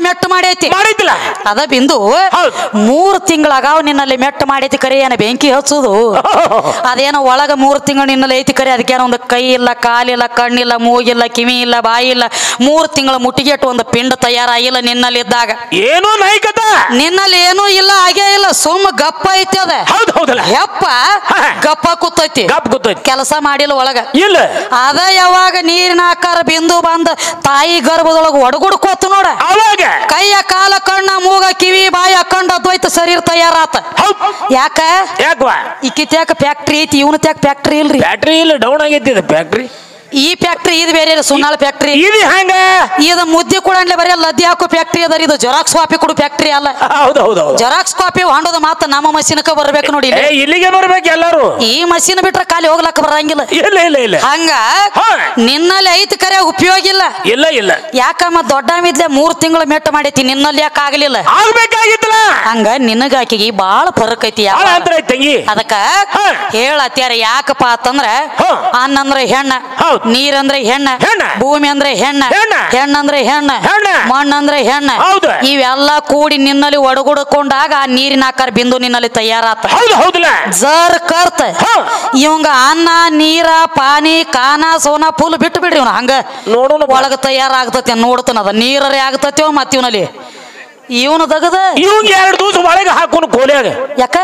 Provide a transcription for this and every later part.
ಮೆಟ್ಟು ಮಾಡೈತಿ ಮಾಡಿದ್ದಿಲ್ಲ ಅದ ಬಿಂದು 3 ತಿಂಗಳಾಗಾವ್ ನಿನ್ನಲ್ಲಿ ಮೆಟ್ಟು ಮಾಡೈತಿ ಕರೆ ಏನ ಬೆಂಕಿ ಹಚ್ಚುದು ಅದೇನೋ ಒಳಗ 3 ತಿಂಗಳು ನಿನ್ನಲ್ಲಿ ಐತಿ ಕರೆ ಅದಕ್ಕೇನೋ ಒಂದು ಕೈ ಇಲ್ಲ ಕಾಲಿಲ್ಲ ಕಣ್ಣಿಲ್ಲ ಮೂಗಿಲ್ಲ ಕಿವಿ ಇಲ್ಲ ಬಾಯಿ ಇಲ್ಲ 3 ತಿಂಗಳ ಮುಟ್ಟಿಗೆಟ್ಟು ಒಂದು ಪಿಂಡ ತಯಾರಾಗಿಲ್ಲ ನಿನ್ನಲ್ಲಿ ಇದ್ದಾಗ ಏನೋ ನಾಯಿಕತ ನಿನ್ನಲ್ಲಿ ಏನೂ ಇಲ್ಲ ಆಗೇ ಇಲ್ಲ ಸುಮ್ಮ ಗಪ್ಪ ಐತಿ ಅದ ಹೌದೌದಲ್ಲ ಯಪ್ಪ ಗಪ್ಪ ಕೂತೈತಿ ಕೆಲಸ ಮಾಡಿಲ್ಲ ಒಳಗ ಇಲ್ಲ ಅದ ಯಾವಾಗ ನೀರಿನ ಆಕಾರ ಬಿಂದು ಬಂದ ತಾಯಿ ಗರ್ಭದೊಳಗ ಒಡಗುಡ್ಕೋತ ನೋಡ ಅವಾಗ ಕೈಯ ಕಾಲ ಕಣ್ಣ ಮೂಗ ಕಿವಿ ಬಾಯಿ ಹಾಕೊಂಡ ಅದ್ವೈತ ಶರೀರ ತಯಾರಾತ ಯಾಕ ಇಕ್ಕಿತ್ ಯಾಕ ಫ್ಯಾಕ್ಟ್ರಿ ಐತಿ ಇವನ ಯಾಕ ಫ್ಯಾಕ್ಟ್ರಿ ಇಲ್ರಿ ಬ್ಯಾಟ್ರಿ ಇಲ್ಲ ಡೌನ್ ಆಗೈತಿ ಫ್ಯಾಕ್ಟ್ರಿ ಈ ಫ್ಯಾಕ್ಟ್ರಿ ಇದು ಬೇರೆ ಸುನ್ನಾಳ ಫ್ಯಾಕ್ಟ್ರಿ ಇದು ಹಂಗ ಇದು ಮುದ್ದೆ ಕೂಡ ಬರೀ ಲದ್ದಿ ಹಾಕೋ ಫ್ಯಾಕ್ಟ್ರಿ ಅದ ಇದು ಜೆರಾಕ್ಸ್ ಕಾಪಿ ಕೊಡು ಫ್ಯಾಕ್ಟ್ರಿ ಅಲ್ಲ ಜೆರಾಕ್ಸ್ ಕಾಪಿ ಹೊಂಡೋದ ಮಾತ್ರ ನಮ್ಮ ಮಷೀನ್ಕ ಬರ್ಬೇಕು ನೋಡಿ ಇಲ್ಲಿಗೆ ಬರ್ಬೇಕು ಎಲ್ಲರೂ ಈ ಮಷೀನ್ ಬಿಟ್ರೆ ಖಾಲಿ ಹೋಗ್ಲಕ್ಕ ಬರಂಗಿಲ್ಲ ಇಲ್ಲ ಇಲ್ಲ ಇಲ್ಲ ಹಂಗ ನಿನ್ನಲ್ಲಿ ಐತಿ ಕರೆ ಉಪಯೋಗ ಇಲ್ಲ ಇಲ್ಲ ಇಲ್ಲ ಯಾಕಮ್ಮ ದೊಡ್ಡ ಮಿದ್ಲೆ 3 ತಿಂಗಳು ಮೆಟ್ಟ ಮಾಡೈತಿ ನಿನ್ನಲ್ಲಿ ಯಾಕೆ ಆಗ್ಲಿಲ್ಲ ಆಗ್ಬೇಕಾಗಿತ್ತಲ್ಲ ಹಂಗ ನಿನಗ ಆಕಿಗೆ ಬಾಳ ಫರಕ್ ಐತಿ ಅದಕ್ಕ ಹೇಳತ್ಯಾರ ಯಾಕಪ್ಪ ಅಂತಂದ್ರ ಅನ್ನಂದ್ರ ಹೆಣ್ಣ ನೀರಂದ್ರೆ ಹೆಣ್ಣ ಭೂಮಿ ಅಂದ್ರೆ ಹೆಣ್ಣ ಹೆಣ್ಣಂದ್ರೆ ಹೆಣ್ಣ ಮಣ್ಣಂದ್ರೆ ಹೆಣ್ಣ ಇವೆಲ್ಲ ಕೂಡಿ ನಿನ್ನಲ್ಲಿ ಒಡಗುಡ್ಕೊಂಡಾಗ ಆ ನೀರಿನ ಆಕಾರ ಬಿಂದು ನಿನ್ನಲ್ಲಿ ತಯಾರಾತ ಜರ್ ಕರ್ತ ಇವಂಗ ಅನ್ನ ನೀರ ಪಾನಿ ಕಾನ ಸೋನಾ ಫುಲ್ ಬಿಟ್ಟು ಬಿಡ್ರಿ ಇವ್ನ ಹಂಗ ನೋಡೋಣ ಒಳಗ ತಯಾರಾಗ್ತತಿ ನೋಡ್ತಾನ ಅದ ನೀರರೇ ಆಗ್ತತಿವ ಮತ್ತ ಇವನಲ್ಲಿ ಇವನು ತಗದ ಇವಂಗ 2 ದಿವಸ ಒಳಗೆ ಹಾಕೋನು ಕೋಲ್ಯಾಗ ಯಾಕ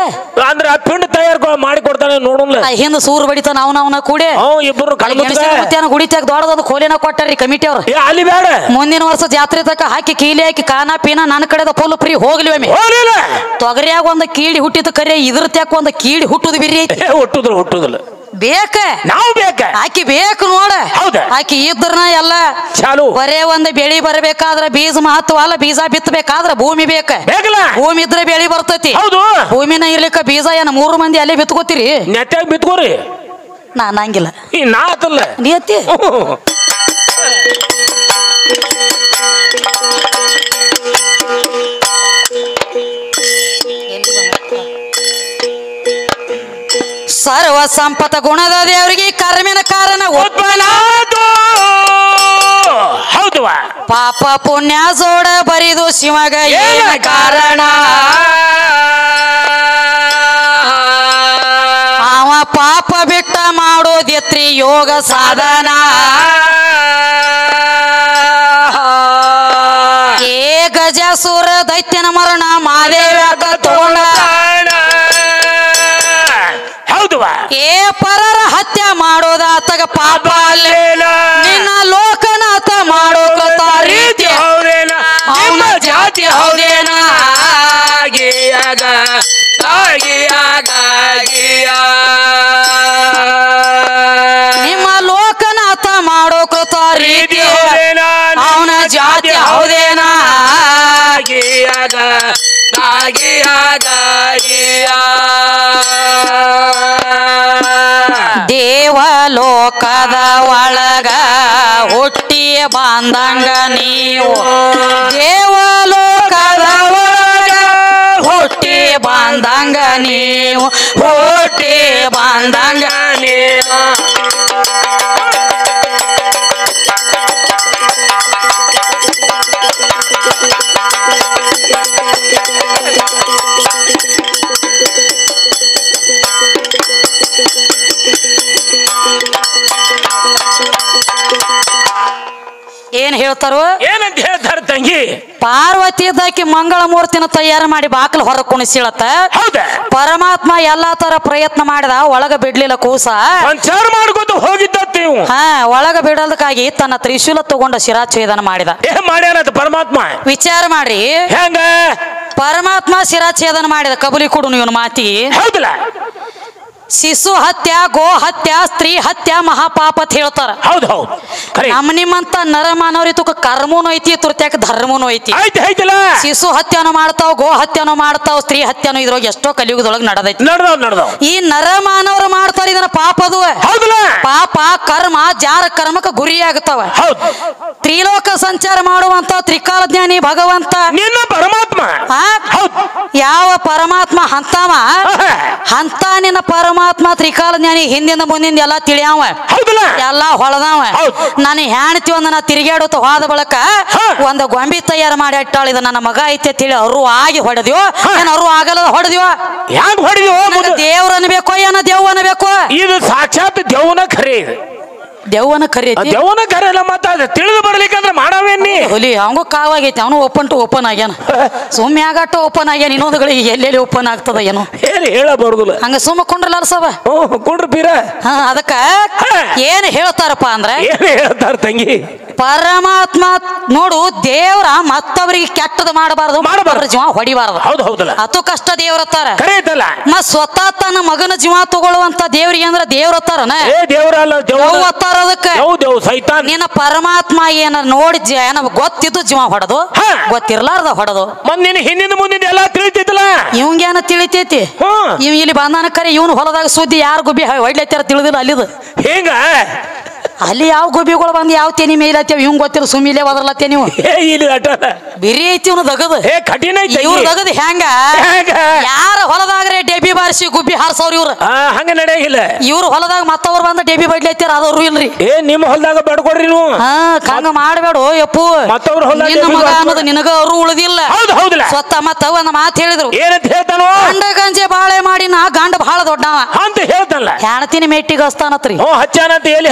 ಅಂದ್ರ ಆ ಪಿಂಡ ತಯಾರ ಮಾಡಿ ಕೊಡ್ತಾನೆ ನೋಡೋಣ ಹಿಂದ ಸೂರ್ ಬಡಿತಾನ ಅವನ ಕೂಡಿ ಇಬ್ಬರು ಗುಡಿತಾಗ ದೊಡ್ಡದೊಂದು ಕೋಲಿನ ಕೊಟ್ಟಾರಿ ಕಮಿಟಿ ಅವ್ರು ಅಲ್ಲಿ ಬೇಡ ಮುಂದಿನ ವರ್ಷ ಜಾತ್ರೆ ತಕ ಹಾಕಿ ಕೀಲಿ ಹಾಕಿ ಕಾನ ಪೀನ ನನ್ನ ಕಡೆದ ಫುಲ್ ಫ್ರೀ ಹೋಗ್ಲಿ ತೊಗರಿಯಾಗ ಒಂದ್ ಕೀಡಿ ಹುಟ್ಟಿದ ಕರೆ ಇದ್ರ ತ್ಯಾಕ ಒಂದ್ ಕೀಡಿ ಹುಟ್ಟುದು ಬಿರಿ ಹುಟ್ಟುದಿಲ್ಲ ಬೇಕ ನಾವು ಬೇಕ ಆಕಿ ಬೇಕು ನೋಡ ಆಕಿ ಇದ್ರನ ಎಲ್ಲ ಚಾಲು ಬರೇ ಒಂದ್ ಬೆಳಿ ಬರಬೇಕಾದ್ರ ಬೀಜ ಮಹತ್ವ ಅಲ್ಲ ಬೀಜ ಬಿತ್ತಬೇಕಾದ್ರ ಭೂಮಿ ಬೇಕ ಭೂಮಿ ಇದ್ರೆ ಬೆಳಿ ಬರ್ತೈತಿ ಭೂಮಿನ ಇರ್ಲಿಕ್ಕ ಬೀಜ ಏನ 3 ಮಂದಿ ಅಲ್ಲೇ ಬಿತ್ಕೋತೀರಿ ನೆಟ್ಟಾಗ ಬಿತ್ಕೋರಿ ನಾನ್ ಹಂಗಿಲ್ಲ ನಾ ಆತಲ್ಲ ನೀ ಅತ್ತಿ ಸರ್ವ ಸಂಪತ ಗುಣದ ದೇವರಿಗೆ ಕರ್ಮಿನ ಕಾರಣ ಉತ್ಪನ್ನ ಪಾಪ ಪುಣ್ಯ ಜೋಡ ಬರಿದು ಶಿವಗ ಏನ ಕಾರಣ ಅವ ಪಾಪ ಬಿಟ್ಟ ಮಾಡೋದಿತ್ರಿ ಯೋಗ ಸಾಧನ ಏ ಗಜಾಸುರ ದೈತ್ಯನ ಮರಣ ಮಾದೇವ್ಯಾಗ ತೋಣ ಏ ಪರರ ಹತ್ಯೆ ಮಾಡೋದಾತಗ ಪಾಪ ನಿನ್ನ ಲೋಕನಾಥ ಮಾಡೋಕತ ರೀತಿ ಅವನ ಜಾತಿ ಹೌದೇನ ನಿಮ್ಮ ಲೋಕನಾಥ ಮಾಡೋಕತ ರೀತಿ ಅವನ ಜಾತಿ ಹೌದೇನ ದೇವಲೋಕದ ಒಳಗ ಹುಟ್ಟಿ ಬಂದಂಗ ನೀವು ದೇವಲೋಕದ ಒಳಗ ಹುಟ್ಟಿ ಬಂದಂಗ ನೀವು ಹುಟ್ಟಿ ಬಂದಂಗ ನೀವು ಏನ್ ಹೇಳ್ತಾರೋ ಏನಂತ ಹೇಳ್ತಾರ ತಂಗಿ ಪಾರ್ವತಿ ಇದ್ದಾಕಿ ಮಂಗಳ ಮೂರ್ತಿನ ತಯಾರು ಮಾಡಿ ಬಾಕಲ್ ಹೊರ ಕುಣಿಸಿಳತ್ತ ಪರಮಾತ್ಮ ಎಲ್ಲಾ ತರ ಪ್ರಯತ್ನ ಮಾಡಿದ ಒಳಗ ಬಿಡ್ಲಿಲ್ಲ ಕೂಸ ಮಾಡ್ಕೊತ ಹೋಗಿದ್ದ ಒಳಗ ಬಿಡೋದಕ್ಕಾಗಿ ತನ್ನ ತ್ರಿಶೂಲ ತಗೊಂಡ ಶಿರಾಚ್ಛೇದನ ಮಾಡಿದ ಪರಮಾತ್ಮ ವಿಚಾರ ಮಾಡ್ರಿ ಹೆಂಗ ಪರಮಾತ್ಮ ಶಿರಾಚ್ಛೇದನ ಮಾಡಿದ ಕಬಲಿ ಕೊಡು ಇವನು ಮಾತಿ ಹೌದಲ್ಲ ಶಿಶು ಹತ್ಯ ಗೋ ಹತ್ಯ ಸ್ತ್ರೀ ಹತ್ಯ ಮಹಾಪಾಪ ಅಂತ ಹೇಳ್ತಾರ ನಮ್ಮ ನಿಮ್ಮಂತ ನರ ಮಾನವರಿತಕ ಕರ್ಮನೂ ಐತಿ ತುರ್ತ್ಯಾಕ ಧರ್ಮನೂ ಐತಿ ಶಿಶು ಹತ್ಯನೂ ಮಾಡ್ತಾವ್ ಗೋ ಹತ್ಯನೂ ಮಾಡ್ತಾವ್ ಸ್ತ್ರೀ ಹತ್ಯನೂ ಇದ್ರೊಳಗೆ ಎಷ್ಟೋ ಕಲಿಯುಗದೊಳಗ ನಡೆದೈತಿ ಈ ನರ ಮಾನವರು ಮಾಡ್ತಾರ ಇದನ್ನ ಪಾಪ ಅದು ಪಾಪ ಕರ್ಮ ಜಾರ ಕರ್ಮಕ್ಕೆ ಗುರಿ ಆಗ್ತಾವ ತ್ರಿಲೋಕ ಸಂಚಾರ ಮಾಡುವಂತ ತ್ರಿಕಾಲ ಜ್ಞಾನಿ ಭಗವಂತ ನಿನ್ನ ಪರಮಾತ್ಮ ಪರಮಾತ್ಮ ಯಾವ ಪರಮಾತ್ಮ ಹಂತಾವ ಅಂತ ನಿನ್ನ ಪರಮಾತ್ಮ ತ್ರಿಕಾಲ ಜ್ಞಾನಿ ಹಿಂದಿಂದ ಮುಂದಿಂದ ಎಲ್ಲಾ ತಿಳಿಯಾವ ಎಲ್ಲಾ ಹೊಳದಾವ ನಾನು ಹೆಣ್ತಿ ಒಂದ ನಾ ತಿರುಗಾಡುತ್ತ ಹೋದ ಬಳಕ ಒಂದು ಗೊಂಬಿ ತಯಾರು ಮಾಡಿ ಇಟ್ಟಾಳಿದ ನನ್ನ ಮಗ ಐತೆ ತಿಳಿ ಅವರು ಆಗಿ ಹೊಡೆದ್ಯೋ ಏನ್ ಅವರು ಆಗಲ್ಲ ಹೊಡೆದ್ಯೋ ಯಾಕೆ ಹೊಡೆದ್ಯೋ ದೇವ್ರ ಅನ್ಬೇಕು ಏನೋ ದೇವ್ ಅನ್ಬೇಕು ಇದು ಸಾಕ್ಷಾತ್ ದೇವನ ಖರೆ ಇದೆ ದೇವನ ಖರೆ ದೇವನ ಖರೆ ಅಲ್ಲ ಮತ್ತ ತಿಳಿದು ಬರ್ಲಿಕ್ಕಂದ್ರೆ ಮಾಡವೇನಿ ಹುಲಿ ಅವಂಗೂ ಕಾವಾಗೈತಿ ಅವನು ಓಪನ್ ಟು ಓಪನ್ ಆಗ್ಯಾನ ಸುಮ್ಮನೆ ಆಗಾಟ ಓಪನ್ ಆಗ್ಯಾನ ಇನ್ನೊಂದುಗಳಿಗೆ ಎಲ್ಲೆಲ್ಲಿ ಓಪನ್ ಆಗ್ತದ ಏನೋ ಹೇಳ ಬರುದಿಲ್ಲ ಹಂಗ ಸುಮ್ಮ ಕೊಂಡ್ರಲ್ಲ ಸಭ ಕೊಂಡ್ರ ಬೀರ ಅದಕ್ಕ ಏನ್ ಹೇಳ್ತಾರಪ್ಪ ಅಂದ್ರೆ ಏನ್ ಹೇಳ್ತಾರ ತಂಗಿ ಪರಮಾತ್ಮ ನೋಡು ದೇವ್ರ ಮತ್ತೊಬ್ಬರಿಗೆ ಕೆಟ್ಟದ ಮಾಡಬಾರದು ಜೀವ ಹೊಡಿಬಾರದು ಹೌದು ಹೌದಲ್ಲ ಅತು ಕಷ್ಟ ದೇವ್ರತ್ತಾರ ಕರೆಯತಲ್ಲ ಮತ್ ಸ್ವತಃ ತನ್ನ ಮಗನ ಜೀವ ತಗೊಳ್ಳುವಂತ ದೇವ್ರಿಗೆ ಅಂದ್ರ ದೇವ್ರತ್ತಾರನ ದೇವ್ರಲ್ಲ ದೇವ್ರತ್ತಾರ ಅದಕ್ಕೆ ಸೈತಾನ್ ನಿನ್ನ ಪರಮಾತ್ಮ ಏನ ನೋಡಿ ಏನ ಗೊತ್ತಿದ್ದು ಜೀವ ಹೊಡೆದು ಗೊತ್ತಿರ್ಲಾರ್ದ ಹೊಡೆದು ನಿನ್ನ ಹಿಂದಿನ ಮುಂದಿನ ಎಲ್ಲ ತಿಳಿತೈತಲ್ಲ ಇವಂಗೇನ ತಿಳಿತೈತಿ ಇವ್ ಇಲ್ಲಿ ಬಂದಾನ ಕರೆ ಇವನು ಹೊಲದಾಗ ಸುದ್ದಿ ಯಾರು ಗುಬ್ಬಿ ಹೊಡ್ಲತ್ತಾರ ತಿಳಿದಿಲ್ಲ ಅಲ್ಲಿದು ಹೇಗ ಅಲ್ಲಿ ಯಾವ ಗುಬ್ಬಿಗಳು ಬಂದು ಯಾವ ತೆನಿ ಮೇಲತ್ತೇವ್ ಇವ್ ಗೊತ್ತಿಲ್ಲ ಸುಮ್ಮಿಲೆ ಒದರ್ಲತ್ತೇ ನೀವು ಬಿರಿ ಐತಿ ಇವನು ದಗದು ಕಠಿಣ ಇವ್ರು ದಗದು ಹೆಂಗ ಯಾರ ಹೊಲದಾಗ್ರೆ ಡೆಬ್ಬಿ ಬಾರಿಸಿ ಗುಬ್ಬಿ ಹಾರ್ಸವ್ರ ಇವ್ರು ಹಂಗ ನಡೆಯಿಲ್ಲ ಇವ್ರು ಹೊಲದಾಗ ಮತ್ತವ್ರು ಬಂದ ಡೆಬ್ಬಿ ಬಡ್ಲತ್ತಾರ ಅದವ್ರು ಇಲ್ರಿ ನಿಮ್ಮ ಹೊಲದಾಗ ಬಡ್ಕೊಡ್ರಿ ನೀವು ಹಂಗ ಮಾಡಬೇಡು ಯಪ್ಪು ನಿನ್ನ ಮಗ ಅನ್ನೋದು ನಿನಗ ಅವರು ಉಳಿದಿಲ್ಲ ಸ್ವತ್ತ ಮತ್ತ ಒಂದ್ ಮಾತು ಹೇಳಿದ್ರು ಏನಂತ ಹೇಳ್ತಾನೋ ಗಂಡ ಗಂಜೆ ಬಾಳೆ ಮಾಡಿ ನಾ ಗಂಡ ಬಹಳ ದೊಡ್ಡವ ಅಂತ ಹೇಳ್ತಾನಲ್ಲ ಹೆಣತಿನ ಮೆಟ್ಟಿಗೆ ಹಸ್ತಾನತ್ರಿ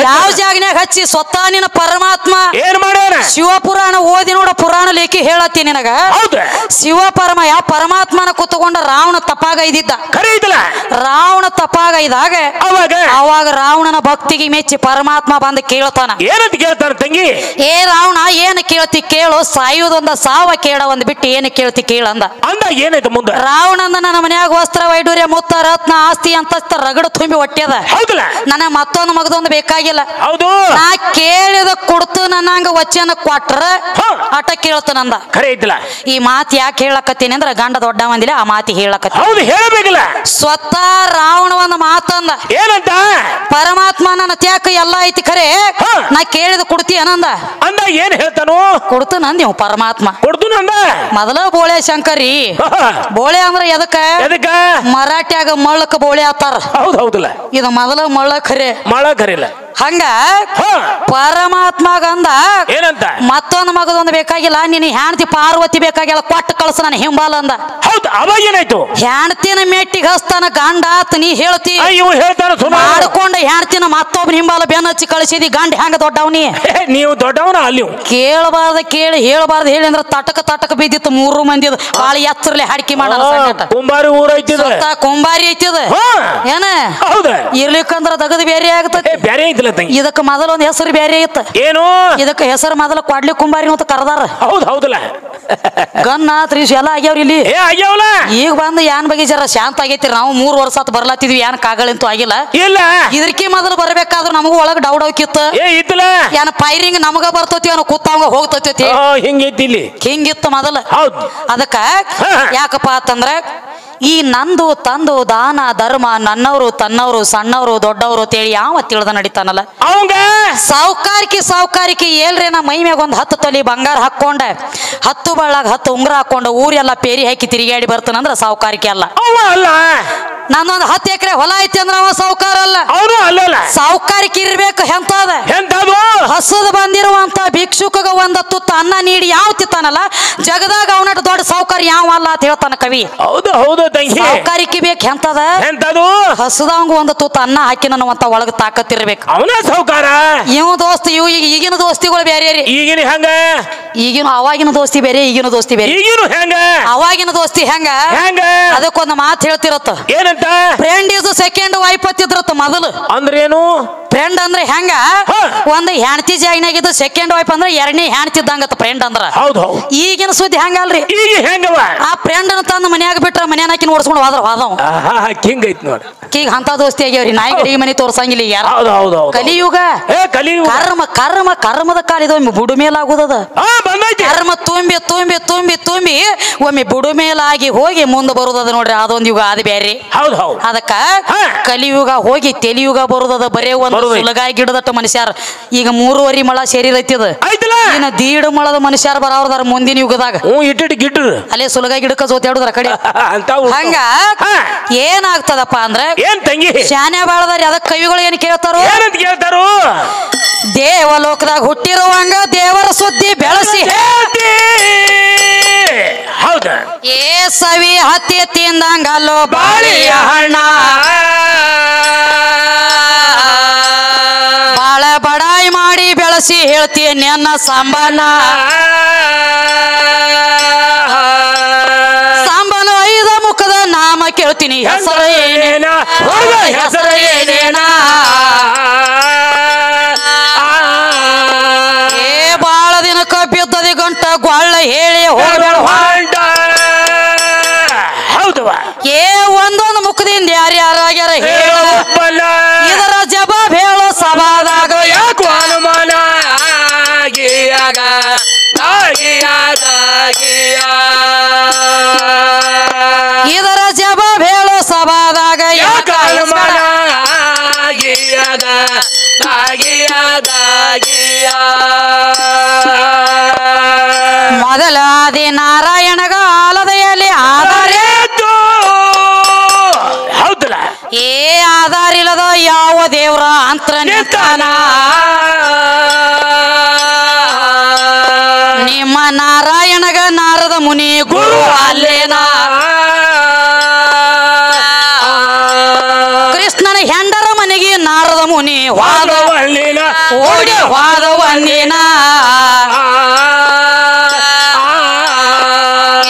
ಯಾವ ಜಾಗನ್ಯಾಗ ಹಚ್ಚಿ ಸ್ವತ್ತ ನಿನ್ನ ಪರಮಾತ್ಮ ಏನ್ ಮಾಡ್ಯಾನ ಶಿವಪುರಾಣ ಓದಿ ನೋಡ ಪುರಾಣ ಲೇಖಿ ಹೇಳತ್ತಿ ನಿನಗ ಶಿವ ಯಾವ ಪರಮಾತ್ಮನ ಕುತ್ಕೊಂಡ ರಾವಣ ತಪ್ಪಾಗೈದಿದ್ದ ರಾವಣ ತಪ್ಪಾಗೈದಾಗ ಅವಾಗ ರಾವಣನ ಭಕ್ತಿಗೆ ಮೆಚ್ಚಿ ಪರಮಾತ್ಮ ಬಂದು ಕೇಳ್ತಾನ ಏನಂತ ಕೇಳ್ತಾನ ತಂಗಿ ಏ ರಾವಣ ಏನ್ ಕೇಳ್ತಿ ಕೇಳು ಸಾಯುವುದೊಂದ ಸಾವ ಕೇಳ ಒಂದ್ ಬಿಟ್ಟು ಏನ್ ಕೇಳ್ತಿ ಕೇಳಂದ ಏನಾಯ್ತು ಮುಂದೆ ರಾವಣಂದ ನನ್ನ ಮನ್ಯಾಗ ವಸ್ತ್ರ ವೈಡೂರ್ಯ ಮುತ್ತ ರತ್ನ ಆಸ್ತಿ ಅಂತ ರಗಡ ತುಂಬಿ ಹೊಟ್ಟ್ಯದ ನನಗ ಮತ್ತೊಂದು ಮಗದೊಂದು ಬೇಕಾಗಿಲ್ಲ ನಾ ಕೇಳಿದ ಕೊಡ್ತು ನನ್ನಂಗ ವಚನ ಕೊಟ್ರ ಆಟ ಕೇಳ್ತಾನಂದ ಖರೆ ಐತಿಲ್ಲ ಈ ಮಾತು ಯಾಕೆ ಹೇಳಕತ್ತೀನಿ ಅಂದ್ರ ಗಂಡ ದೊಡ್ಡ ಮಂದಿಲ್ಲ ಆ ಮಾತಿ ಹೇಳಕತ್ತೀನಿ ಹೇಳಬೇಕಿಲ್ಲ ಸ್ವತಃ ರಾವಣ ಒಂದು ಮಾತಂದ ಏನಂತ ಪರಮಾತ್ಮ ನನ್ನ ತ್ಯಾಕ ಎಲ್ಲ ಐತಿ ಖರೆ ನಾ ಕೇಳಿದ ಕೊಡ್ತಿ ಅನಂದ ಅಂದ ಏನ್ ಹೇಳ್ತಾನು ಕೊಡ್ತು ನಂದಿ ಪರಮಾತ್ಮ ಕೊಡ್ತು ನಂದ ಮೊದಲ ಬೋಳೆ ಶಂಕರಿ ಬೋಳೆ ಅಂದ್ರ ಎದಕ್ಕ ಮರಾಠ್ಯಾಗ ಮಳ್ಳಕ ಬೋಳೆ ಆತಾರ ಹೌದಲ್ಲ ಇದು ಮೊದಲ ಮಳ್ಳ ಖರೆ ಖರಿಲ್ಲ ಹಂಗ ಪರಮಾತ್ಮ ಗಂದ ಏನಂತ ಮತ್ತೊಂದು ಮಗದೊಂದು ಬೇಕಾಗಿಲ್ಲ ನಿನ್ನ ಹೆಣ್ತಿ ಪಾರ್ವತಿ ಬೇಕಾಗಿಲ್ಲ ಕೊಟ್ಟು ಕಳ್ಸ ನಾನು ಹಿಂಬಾಲ ಅಂದ ಹೌದು ಅವಾಗ ಏನಾಯ್ತು ಹೆಣ್ತಿನ ಮೆಟ್ಟಿಗೆ ಹಸ್ತಾನ ಗಂಡ ಆತ ನೀ ಹೇಳ್ತಿ ಮಾಡ್ಕೊಂಡ ಹೆಣ್ತಿನ ಮತ್ತೊಬ್ಬನ ಹಿಂಬಾಲ ಬೆನ್ನ ಹಚ್ಚಿ ಕಳಿಸಿದಿ ಗಂಡ ಹೆಂಗ ದೊಡ್ಡವನಿ ನೀವು ದೊಡ್ಡವನ ಅಲ್ಲಿ ಕೇಳಬಾರ್ದ ಕೇಳಿ ಹೇಳಬಾರ್ದು ಹೇಳಿ ಅಂದ್ರ ತಟಕ ಬಿದ್ದಿತ್ತು ಮೂರು ಮಂದಿ ಬಾಳ ಎತ್ತರಲೆ ಹಾಡಿಕೆ ಮಾಡೋಣ ಕುಂಬಾರಿ ಊರ ಐತಿದ ಕುಂಬಾರಿ ಐತಿದ ಏನ ಇರ್ಲಿಕ್ಕಂದ್ರ ದಗದ್ ಬೇರೆ ಆಗ್ತದೆ ಬೇರೆ ಐತಿಲ್ಲ ಇದಕ್ಕ ಮೊದಲ ಒಂದ್ ಹೆಸರು ಬೇರೆ ಇತ್ತ ಏನು ಇದಕ್ಕ ಹೆಸರು ಮೊದಲ ಕೊಡ್ಲಿ ಕುಂಬಾರಿ ಅಂತ ಕರೆದಾರ ಹೌದಲ್ಲ ಗನ್ನ ತ್ರೀಸ್ ಎಲ್ಲ ಆಗ್ಯಾವ್ರಿ ಇಲ್ಲಿ ಆಗ್ಯಾವಲ್ಲ ಈಗ ಬಂದು ಯಾನ್ ಬಗ್ಗೆ ಜರ ಶಾಂತ ಆಗೈತಿ ನಾವು 3 ವರ್ಷ ಆತ್ ಬರ್ಲಾತಿದ್ವಿ ಯಾನ್ ಕಾಗಳಂತೂ ಆಗಿಲ್ಲ ಇಲ್ಲ ಇದಕ್ಕೆ ಮೊದಲು ಬರ್ಬೇಕಾದ್ರು ನಮಗೂ ಒಳಗ ಡೌಡೌಕಿತ್ತ ಏನ ಫೈರಿಂಗ್ ನಮಗ ಬರ್ತೈತಿ ಏನೋ ಕೂತವಂಗ ಹೋಗ್ತೈತಿ ಹಿಂಗೈತಿ ಇಲ್ಲಿ ಹಿಂಗಿತ್ತು ಮೊದಲ ಅದಕ್ಕ ಯಾಕಪ್ಪ ಅಂತಂದ್ರ ಈ ನಂದು ತಂದು ದಾನ ಧರ್ಮ ನನ್ನವರು ತನ್ನವರು ಸಣ್ಣವರು ದೊಡ್ಡವರು ಅಂತೇಳಿ ಯಾವ ತಿಳಿದ ನಡಿತಾನಲ್ಲ ಸಾವುಕಾರಿಕೆ ಏಲ್ರೇನ ಮೈ ಮ್ಯಾಗ ಒಂದು 10 ತೊಲಿ ಬಂಗಾರ ಹಾಕೊಂಡ 10 ಬಳ್ಳಾಗ 10 ಉಂಗ್ರ ಹಾಕೊಂಡ ಊರೆಲ್ಲ ಪೇರಿ ಹಾಕಿ ತಿರುಗಾಡಿ ಬರ್ತಾನಂದ್ರ ಸಾವುಕಾರಿಕೆ ಅಲ್ಲ ನಂದೊಂದು 10 ಎಕರೆ ಹೊಲ ಐತಿ ಅಂದ್ರ ಅವ ಸಾವುಕಾರ ಅಲ್ಲ ಸಾವುಕಾರಿಕೆ ಇರ್ಬೇಕು ಎಂತದ ಹಸದ ಬಂದಿರುವಂತ ಭಿಕ್ಷುಕಗ ಒಂದ ತುತ್ತ ಅನ್ನ ನೀಡಿ ಯಾವ ತಿತ್ತಾನಲ್ಲ ಜಗದಾಗ ಅವನಟ ದೊಡ್ಡ ಸಾವುಕಾರ ಯಾವ ಅಲ್ಲ ಅಂತ ಹೇಳ್ತಾನ ಕವಿ ಸಾವುಕಾರಿಕೆ ಬೇಕು ಎಂತದ ಹಸದವಂಗ ಒಂದು ತುತ್ತ ಅನ್ನ ಹಾಕಿ ಅನ್ನುವಂತ ಒಳಗ ತಾಕತ್ತಿರ್ಬೇಕು ಅವನ ಸಾವುಕಾರ ಇವ್ ದೋಸ್ತಿ ಇವ್ ಈಗಿನ ದೋಸ್ತಿಗಳು ಬೇರೆ ಈಗಿನ ಹೆಂಗ ಈಗಿನ ಅವಾಗಿನ ದೋಸ್ತಿ ಬೇರೆ ಈಗಿನ ದೋಸ್ತಿ ಬೇರೆ ಅವಾಗಿನ ದೋಸ್ತಿ ಹೆಂಗ ಅದಕ್ಕೊಂದು ಮಾತು ಹೇಳ್ತಿರತ್ತ ಏನಂತ ಫ್ರೆಂಡ್ ಇಸ್ ಸೆಕೆಂಡ್ ವೈಫ್ ಹತ್ತಿದ್ರತ್ತ ಮೊದಲು ಅಂದ್ರೆ ಏನು ಫ್ರೆಂಡ್ ಅಂದ್ರೆ ಹೆಂಗ ಒಂದ್ ಹೆಣ್ತಿ ಜಾಗಿನಾಗಿದ್ದು ಸೆಕೆಂಡ್ ವೈಫ್ ಅಂದ್ರೆ ಎರಡನೇ ಹೆಣ್ತಿದ್ದಂಗತ್ತ ಫ್ರೆಂಡ್ ಅಂದ್ರ ಈಗಿನ ಸುದ್ದಿ ಹಂಗಲ್ರಿ ಆ ಫ್ರೆಂಡ್ ತಂದು ಮನ್ಯಾಗ ಬಿಟ್ರ ಮನ್ಯಾನಾಕಿ ನೋಡ್ಸ್ಕೊಂಡು ಹೋದ್ರ ಈಗ ಅಂತ ದೋಸ್ತಿ ಆಗ್ಯಾವ್ರಿ ನಾಯಿಗಡಿ ಮನೆ ತೋರ್ಸಂಗಿಲ್ಲ ಯಾರ ಕಲಿಯುಗ ಕರ್ಮದ ಕಾಲ ಇದು ಒಮ್ಮೆ ಬುಡು ಮೇಲಾಗುದದ ಕರ್ಮ ತುಂಬಿ ಒಮ್ಮೆ ಬುಡು ಮೇಲಾಗಿ ಹೋಗಿ ಮುಂದೆ ಬರುದದ ನೋಡ್ರಿ ಅದೊಂದು ಯುಗ ಅದು ಬೇರೆ ಹೌದ್ ಹೌದ್ ಅದಕ್ಕ ಕಲಿಯುಗ ಹೋಗಿ ತೆಲಿಯುಗ ಬರುದದ ಬರೇ ಒಂದು ಸುಲಗಾಯಿ ಗಿಡದಟ್ಟ ಮನುಷ್ಯರ ಈಗ 3.5 ಮಳ ಸೇರಿದೈತಿದ ಇನ್ನ ದೀಡ್ ಮಳದ ಮನುಷ್ಯರ ಬರಾವ್ರದಾರ ಮುಂದಿನ ಯುಗದಾಗ ಇಟ್ಟಿಟ್ಟು ಗಿಟ್ರು ಅಲ್ಲೇ ಸುಲಗಾಯಿ ಗಿಡಕ್ಕ ಜೋತಾಡುದ್ರ ಕಡೆ ಹಂಗ ಏನಾಗ್ತದಪ್ಪ ಅಂದ್ರೆ ಏನ್ ತಂಗಿ ಶಾನ್ಯ ಬಾಳದಾರ ಅದಕ್ಕೆ ಕವಿಗಳು ಏನ್ ಕೇಳ್ತಾರೋ ಕೇಳ್ತಾರೋ ದೇವಲೋಕದಾಗ ಹುಟ್ಟಿರುವಂಗ ದೇವರ ಸುದ್ದಿ ಬೆಳೆಸಿ ಹೌದ ಏ ಸವಿ ಹತ್ತಿ ತಿಂದಂಗಲ್ಲೋ ಬಾಳಿಯ ಹಣ್ಣ ಬಾಳ ಬಡಾಯಿ ಮಾಡಿ ಬೆಳೆಸಿ ಹೇಳ್ತೀನಿ ನನ್ನ ಸಂಬನ ಸಂಬನ 5 ಮುಖದ ನಾಮ ಕೇಳ್ತೀನಿ ಹೆಸರು ಏನೇನ ಹೆಸರು ಏನೇನ ಬಾಳ ದಿನಕ್ಕ ಬಿದ್ದದಿ ಗಂಟ ಗೊಳ್ಳ ಹೇಳಿ ಹೋಗಬೇಡ ಹೌದವ ಏ ಒಂದೊಂದು ಮುಖದಿಂದ ಯಾರ್ಯಾರಾಗ್ಯಾರ ಹೇಳು ಇದರ ಜವಾಬ್ ಹೇಳೋ ಸಭಾದಾಗ ಯಾಕೋ ಅನುಮಾನ ಇದರ ಜವಾಬ್ ಹೇಳೋ ಸಭಾದಾಗ ಯಾಕ ಅನುಮಾನ ಮೊದಲ ಆದಿ ನಾರಾಯಣಗ ಆಲದೆಯಲ್ಲಿ ಆಧಾರ ಹೌದಲ್ಲ ಏ ಆಧಾರ ಇಲ್ಲದ ಯಾವ ದೇವ್ರ ಅಂತ್ರ ನಿಂತಾನ ನಿಮ್ಮ ನಾರಾಯಣಗ ನಾರದ ಮುನಿ ಗುರು ಅಲ್ಲೇನಾ ಕೃಷ್ಣನ ಹೆಂಡರ ಮನೆಗೆ ನಾರದ ಮುನಿ ವಾದವಲ್ಲಿನ ಓಡಿ ವಾದವನ್ನಿನ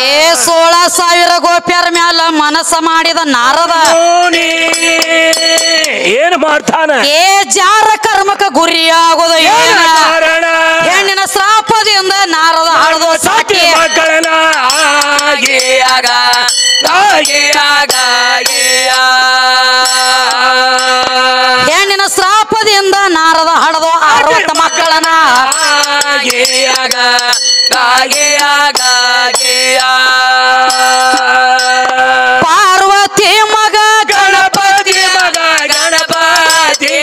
ಏ 16,000 ಗೋಪ್ಯರ ಮ್ಯಾಲ ಮನಸ್ಸ ಮಾಡಿದ ನಾರದ ಏನ್ ಮಾಡ್ತಾನ ಏ ಜಾರ ಕರ್ಮಕ ಗುರಿಯಾಗೋದು ಏನ ಹೆಣ್ಣಿನ ಶ್ರಾಪದಿಂದ ನಾರದ ಹಾಳದು ಸಾಕಿ ಮಕ್ಕಳನ ಹೆಣ್ಣಿನ ಶ್ರಾಪದಿಂದ ನಾರದ ಹಡದು 60 ಮಕ್ಕಳನ ಪಾರ್ವತಿ ಮಗ ಗಣಪತಿ ಮಗ ಗಣಪತಿ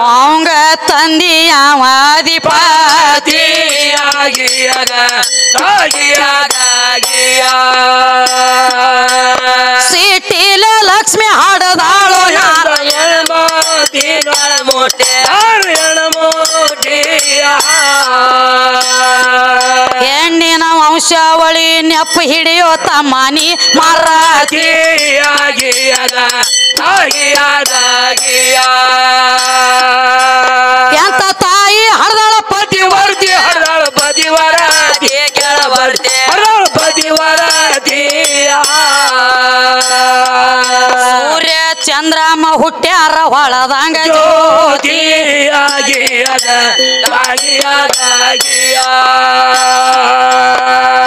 ಅವಂಗ ತಂದಿಯ ವಾದಿಪಾತಿ ಸಿಟಿಲ ಲಕ್ಷ್ಮಿ ಹಾಡದಾಳು ಹೆಣ್ಣಿನ ವಂಶಾವಳಿ ನೆಪ್ಪ ಹಿಡಿಯೋ ತಮ್ಮನಿ ಮಾರಾತಿ ಎಂತ ತಾಯಿ ಹಡದಾಳ ಪತಿವರ್ತಿ ಹಡದಾಳ ಪತಿವರತಿ ಕೆಳವರ್ತಿ ಹಡದಾಳ ಪತಿವರತಿ ಸೂರ್ಯ ಚಂದ್ರಮ್ಮ ಹುಟ್ಟ್ಯಾರ ಹೊಳದಂಗ ಜ್ಯೋತಿ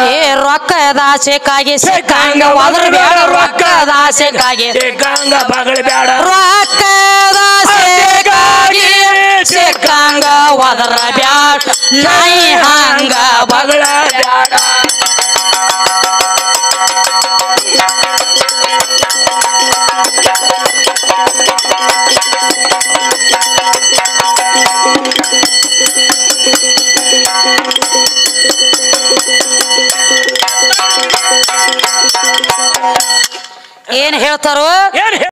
ಏ ರೊಕ್ಕದ ಆಸೆಕಾಗಿ ಸಿಕ್ಕಂಗ ಒದ್ರ ಬೇಡ ರೊಕ್ಕದ ಆಸೆಕಾಗಿ ಸಿಕ್ಕಂಗ ಬಗಳ ಬೇಡ ರೊಕ್ಕದ ಆಸೆಕಾಗಿ ಸಿಕ್ಕಂಗ ಒದ್ರ ಬ್ಯಾಡ ನಾಯಿ ಹಂಗ ಬಗಳ ಬೇಡ ಏನ್ ಹೇಳ್ತಾರೋ